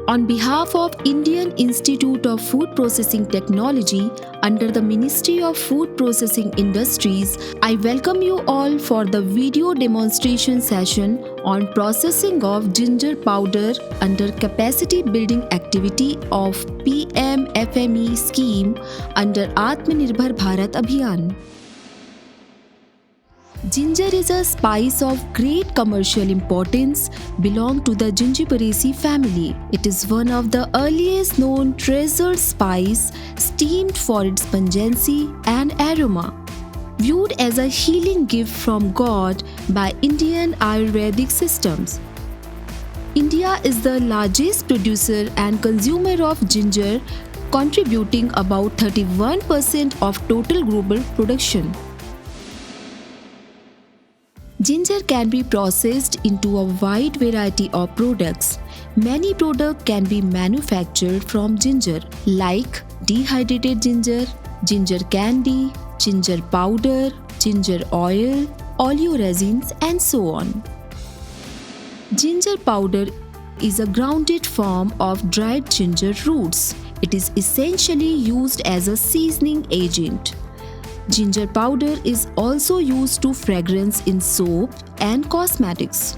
On behalf of Indian Institute of Food Processing Technology under the Ministry of Food Processing Industries, I welcome you all for the video demonstration session on processing of ginger powder under capacity building activity of PM-FME scheme under Atmanirbhar Bharat Abhiyan. Ginger is a spice of great commercial importance, belong to the Gingiberaceae family. It is one of the earliest known treasured spice, esteemed for its pungency and aroma. Viewed as a healing gift from God by Indian Ayurvedic systems. India is the largest producer and consumer of ginger, contributing about 31% of total global production. Ginger can be processed into a wide variety of products. Many products can be manufactured from ginger, like dehydrated ginger, ginger candy, ginger powder, ginger oil, oleoresins, and so on. Ginger powder is a grounded form of dried ginger roots. It is essentially used as a seasoning agent. Ginger powder is also used to fragrance in soap and cosmetics.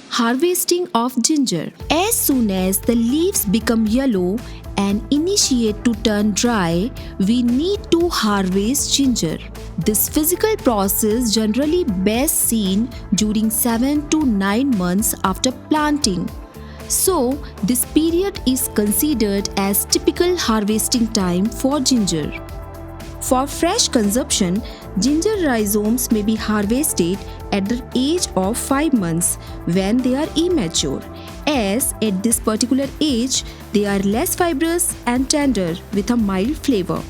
Harvesting of ginger. As soon as the leaves become yellow and initiate to turn dry, we need to harvest ginger. This physical process generally best seen during 7 to 9 months after planting. So, this period is considered as typical harvesting time for ginger. For fresh consumption, ginger rhizomes may be harvested at the age of 5 months when they are immature, as at this particular age they are less fibrous and tender with a mild flavor.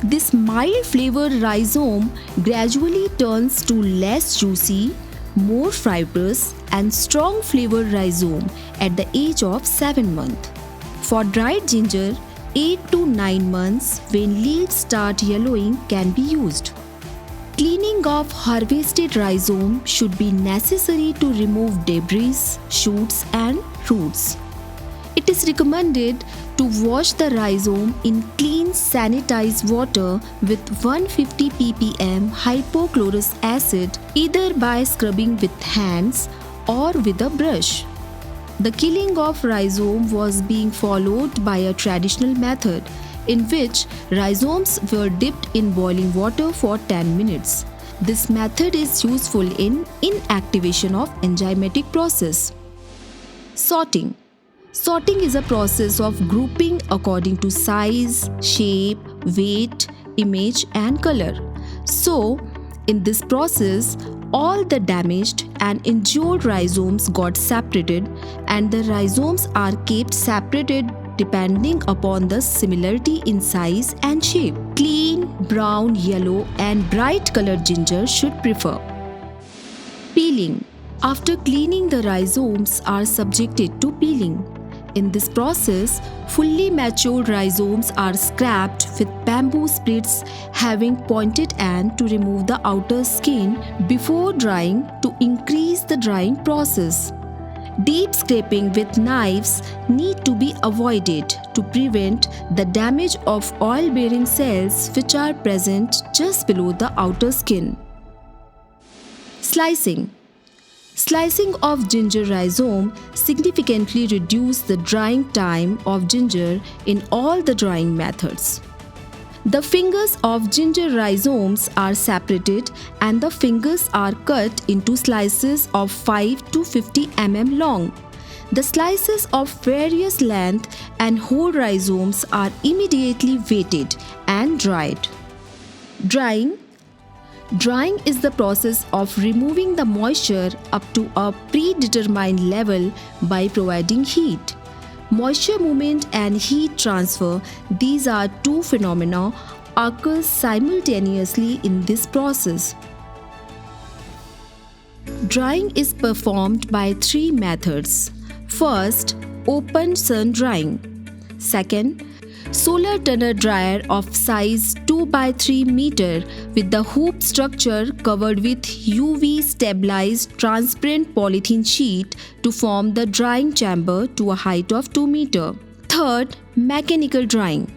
This mild flavor rhizome gradually turns to less juicy, more fibrous and strong flavor rhizome at the age of 7 months. For dried ginger, 8 to 9 months when leaves start yellowing can be used. Cleaning of harvested rhizome should be necessary to remove debris, shoots and roots. It is recommended to wash the rhizome in clean sanitized water with 150 ppm hypochlorous acid, either by scrubbing with hands or with a brush. The killing of rhizome was being followed by a traditional method in which rhizomes were dipped in boiling water for 10 minutes. This method is useful in inactivation of enzymatic process. Sorting. Sorting is a process of grouping according to size, shape, weight, image and color. So, in this process, all the damaged and injured rhizomes got separated and the rhizomes are kept separated depending upon the similarity in size and shape. Clean, brown, yellow and bright colored ginger should prefer. Peeling. After cleaning, the rhizomes are subjected to peeling. In this process, fully matured rhizomes are scraped with bamboo splits having pointed end to remove the outer skin before drying to increase the drying process. Deep scraping with knives need to be avoided to prevent the damage of oil-bearing cells which are present just below the outer skin. Slicing. Slicing of ginger rhizome significantly reduces the drying time of ginger in all the drying methods. The fingers of ginger rhizomes are separated and the fingers are cut into slices of 5 to 50 mm long. The slices of various length and whole rhizomes are immediately weighted and dried. Drying. Drying is the process of removing the moisture up to a predetermined level by providing heat. Moisture movement and heat transfer, these are two phenomena, occur simultaneously in this process. Drying is performed by 3 methods. First, open sun drying. Second, solar tunner dryer of size 2 by 3 meter with the hoop structure covered with UV stabilized transparent polythene sheet to form the drying chamber to a height of 2 meter. Third, mechanical drying.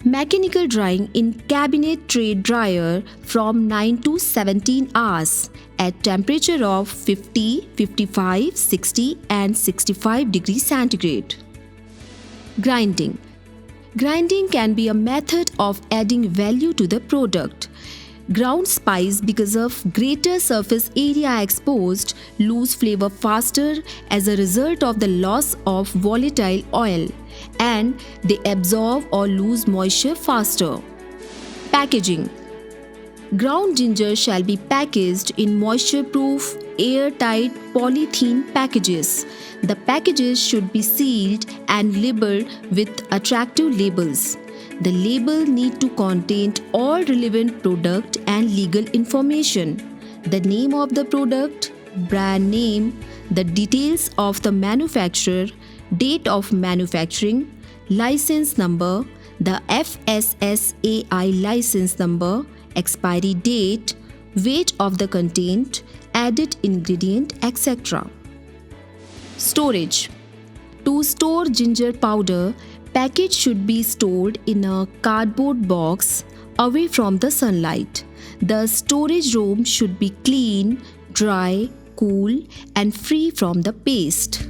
Mechanical drying in cabinet tray dryer from 9 to 17 hours at temperature of 50, 55, 60 and 65 degrees centigrade. Grinding. Grinding can be a method of adding value to the product. Ground spice, because of greater surface area exposed, lose flavor faster as a result of the loss of volatile oil, and they absorb or lose moisture faster. Packaging. Ground ginger shall be packaged in moisture-proof, airtight polythene packages. The packages should be sealed and labeled with attractive labels. The label need to contain all relevant product and legal information: the name of the product, brand name, the details of the manufacturer, date of manufacturing, license number, the FSSAI license number, expiry date, weight of the content, added ingredient, etc. Storage. To store ginger powder, package should be stored in a cardboard box away from the sunlight. The storage room should be clean, dry, cool, and free from the paste.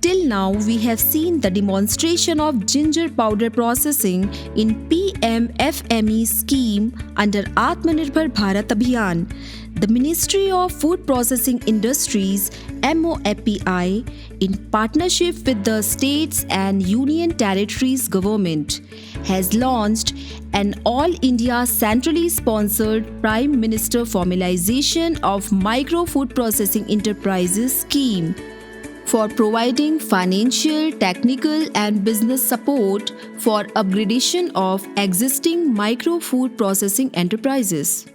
Till now, we have seen the demonstration of ginger powder processing in PM-FME scheme under Atmanirbhar Bharat Abhiyan. The Ministry of Food Processing Industries (MOFPI), in partnership with the states and union territories government, has launched an All India centrally sponsored Prime Minister Formalization of Micro Food Processing Enterprises scheme for providing financial, technical and business support for upgradation of existing micro food processing enterprises.